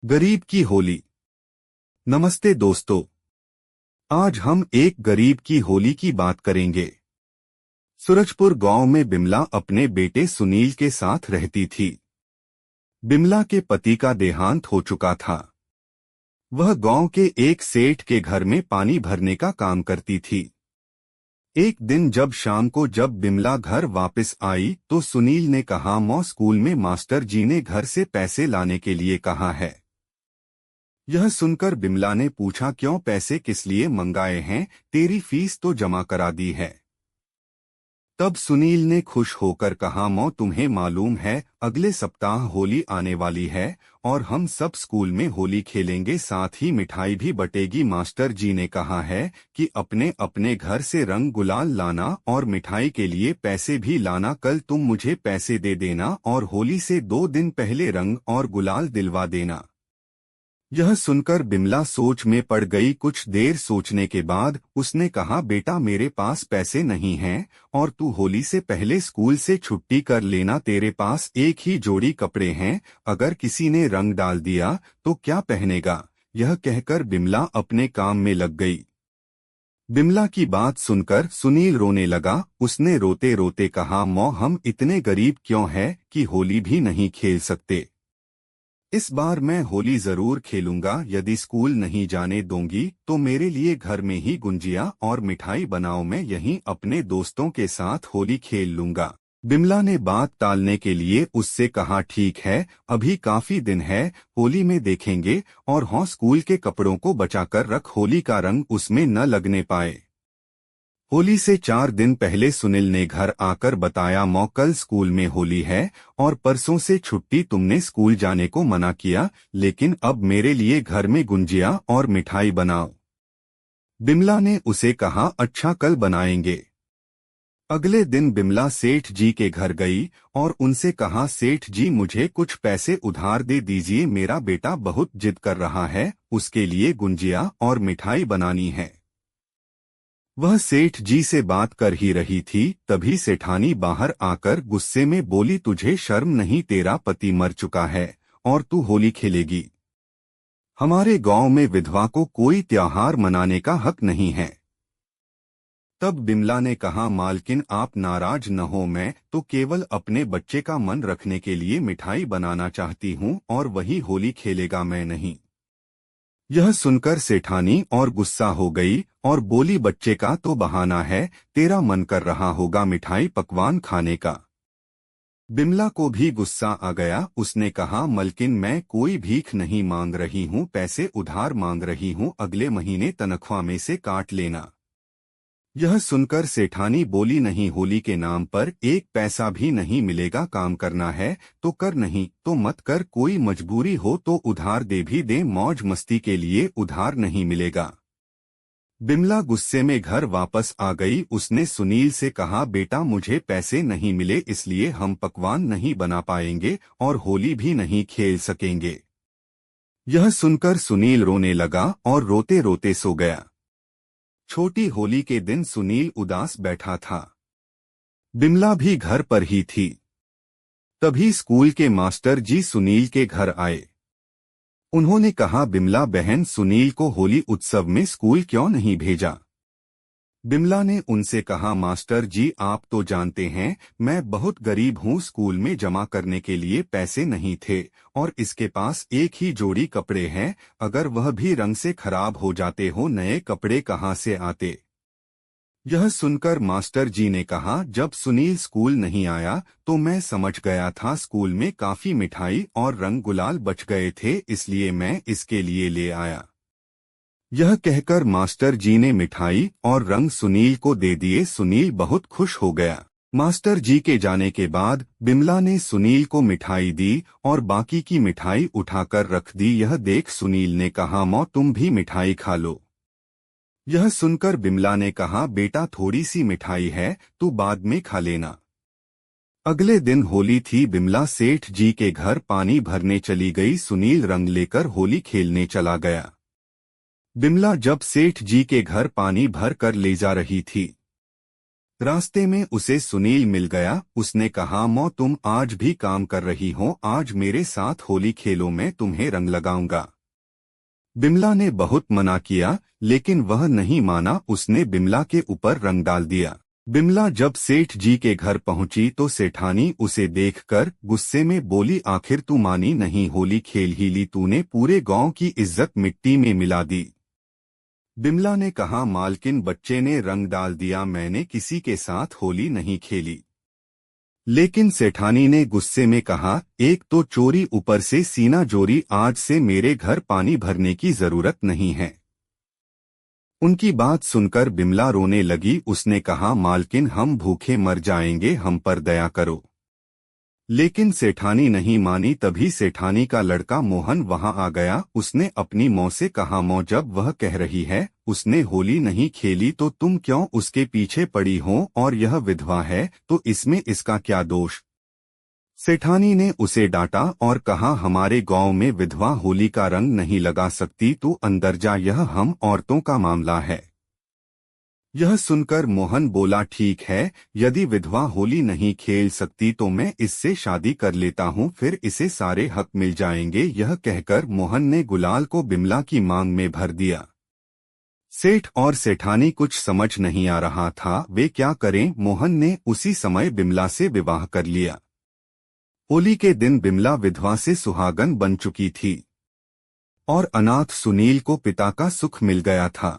गरीब की होली। नमस्ते दोस्तों, आज हम एक गरीब की होली की बात करेंगे। सूरजपुर गांव में बिमला अपने बेटे सुनील के साथ रहती थी। बिमला के पति का देहांत हो चुका था। वह गांव के एक सेठ के घर में पानी भरने का काम करती थी। एक दिन जब बिमला घर वापस आई तो सुनील ने कहा, मौ स्कूल में मास्टर जी ने घर से पैसे लाने के लिए कहा है। यह सुनकर बिमला ने पूछा, क्यों, पैसे किस लिए मंगाए हैं? तेरी फीस तो जमा करा दी है। तब सुनील ने खुश होकर कहा, मौ, तुम्हें मालूम है अगले सप्ताह होली आने वाली है और हम सब स्कूल में होली खेलेंगे, साथ ही मिठाई भी बटेगी। मास्टर जी ने कहा है कि अपने अपने घर से रंग गुलाल लाना और मिठाई के लिए पैसे भी लाना। कल तुम मुझे पैसे दे देना और होली से 2 दिन पहले रंग और गुलाल दिलवा देना। यह सुनकर बिमला सोच में पड़ गई। कुछ देर सोचने के बाद उसने कहा, बेटा, मेरे पास पैसे नहीं हैं और तू होली से पहले स्कूल से छुट्टी कर लेना। तेरे पास एक ही जोड़ी कपड़े हैं, अगर किसी ने रंग डाल दिया तो क्या पहनेगा? यह कहकर बिमला अपने काम में लग गई। बिमला की बात सुनकर सुनील रोने लगा। उसने रोते रोते कहा, मौ, हम इतने गरीब क्यों हैं कि होली भी नहीं खेल सकते। इस बार मैं होली जरूर खेलूंगा। यदि स्कूल नहीं जाने दोगी तो मेरे लिए घर में ही गुंजिया और मिठाई बनाओ, मैं यहीं अपने दोस्तों के साथ होली खेल लूंगा। बिमला ने बात टालने के लिए उससे कहा, ठीक है, अभी काफी दिन है, होली में देखेंगे, और हाँ, स्कूल के कपड़ों को बचाकर रख, होली का रंग उसमें न लगने पाए। होली से 4 दिन पहले सुनील ने घर आकर बताया, मौ, कल स्कूल में होली है और परसों से छुट्टी। तुमने स्कूल जाने को मना किया, लेकिन अब मेरे लिए घर में गुंजिया और मिठाई बनाओ। बिमला ने उसे कहा, अच्छा, कल बनाएंगे। अगले दिन बिमला सेठ जी के घर गई और उनसे कहा, सेठ जी, मुझे कुछ पैसे उधार दे दीजिए, मेरा बेटा बहुत जिद कर रहा है, उसके लिए गुंजिया और मिठाई बनानी है। वह सेठ जी से बात कर ही रही थी, तभी सेठानी बाहर आकर गुस्से में बोली, तुझे शर्म नहीं? तेरा पति मर चुका है और तू होली खेलेगी। हमारे गांव में विधवा को कोई त्योहार मनाने का हक नहीं है। तब बिमला ने कहा, मालकिन, आप नाराज न हो, मैं तो केवल अपने बच्चे का मन रखने के लिए मिठाई बनाना चाहती हूँ और वही होली खेलेगा, मैं नहीं। यह सुनकर सेठानी और गुस्सा हो गई और बोली, बच्चे का तो बहाना है, तेरा मन कर रहा होगा मिठाई पकवान खाने का। बिमला को भी गुस्सा आ गया। उसने कहा, मलकिन, मैं कोई भीख नहीं मांग रही हूँ, पैसे उधार मांग रही हूँ, अगले महीने तनख्वाह में से काट लेना। यह सुनकर सेठानी बोली, नहीं, होली के नाम पर एक पैसा भी नहीं मिलेगा, काम करना है तो कर, नहीं तो मत कर, कोई मजबूरी हो तो उधार दे भी दे, मौज मस्ती के लिए उधार नहीं मिलेगा। बिमला गुस्से में घर वापस आ गई। उसने सुनील से कहा, बेटा, मुझे पैसे नहीं मिले इसलिए हम पकवान नहीं बना पाएंगे और होली भी नहीं खेल सकेंगे। यह सुनकर सुनील रोने लगा और रोते रोते सो गया। छोटी होली के दिन सुनील उदास बैठा था। बिमला भी घर पर ही थी। तभी स्कूल के मास्टर जी सुनील के घर आए। उन्होंने कहा, बिमला बहन, सुनील को होली उत्सव में स्कूल क्यों नहीं भेजा? बिमला ने उनसे कहा, मास्टर जी, आप तो जानते हैं मैं बहुत गरीब हूँ, स्कूल में जमा करने के लिए पैसे नहीं थे और इसके पास एक ही जोड़ी कपड़े हैं, अगर वह भी रंग से खराब हो जाते हो, नए कपड़े कहाँ से आते? यह सुनकर मास्टर जी ने कहा, जब सुनील स्कूल नहीं आया तो मैं समझ गया था स्कूल में काफी मिठाई और रंग गुलाल बच गए थे, इसलिए मैं इसके लिए ले आया। यह कहकर मास्टर जी ने मिठाई और रंग सुनील को दे दिए। सुनील बहुत खुश हो गया। मास्टर जी के जाने के बाद बिमला ने सुनील को मिठाई दी और बाकी की मिठाई उठाकर रख दी। यह देख सुनील ने कहा, मौ, तुम भी मिठाई खा लो। यह सुनकर बिमला ने कहा, बेटा, थोड़ी सी मिठाई है, तू बाद में खा लेना। अगले दिन होली थी। बिमला सेठ जी के घर पानी भरने चली गई। सुनील रंग लेकर होली खेलने चला गया। बिमला जब सेठ जी के घर पानी भर कर ले जा रही थी रास्ते में उसे सुनील मिल गया। उसने कहा, मौ तुम आज भी काम कर रही हो, आज मेरे साथ होली खेलो, मैं तुम्हें रंग लगाऊंगा। बिमला ने बहुत मना किया लेकिन वह नहीं माना। उसने बिमला के ऊपर रंग डाल दिया। बिमला जब सेठ जी के घर पहुंची तो सेठानी उसे देखकर गुस्से में बोली, आखिर तू मानी नहीं, होली खेल ही ली तूने, पूरे गांव की इज्जत मिट्टी में मिला दी। बिमला ने कहा, मालकिन बच्चे ने रंग डाल दिया, मैंने किसी के साथ होली नहीं खेली। लेकिन सेठानी ने गुस्से में कहा, एक तो चोरी ऊपर से सीना जोरी, आज से मेरे घर पानी भरने की जरूरत नहीं है। उनकी बात सुनकर बिमला रोने लगी। उसने कहा, मालकिन हम भूखे मर जाएंगे, हम पर दया करो। लेकिन सेठानी नहीं मानी। तभी सेठानी का लड़का मोहन वहां आ गया। उसने अपनी मौं से कहा, मौं जब वह कह रही है उसने होली नहीं खेली तो तुम क्यों उसके पीछे पड़ी हो, और यह विधवा है तो इसमें इसका क्या दोष। सेठानी ने उसे डांटा और कहा, हमारे गांव में विधवा होली का रंग नहीं लगा सकती, तू अंदर जा, यह हम औरतों का मामला है। यह सुनकर मोहन बोला, ठीक है, यदि विधवा होली नहीं खेल सकती तो मैं इससे शादी कर लेता हूँ, फिर इसे सारे हक मिल जाएंगे। यह कहकर मोहन ने गुलाल को बिमला की मांग में भर दिया। सेठ और सेठानी कुछ समझ नहीं आ रहा था वे क्या करें। मोहन ने उसी समय बिमला से विवाह कर लिया। होली के दिन बिमला विधवा से सुहागन बन चुकी थी और अनाथ सुनील को पिता का सुख मिल गया था।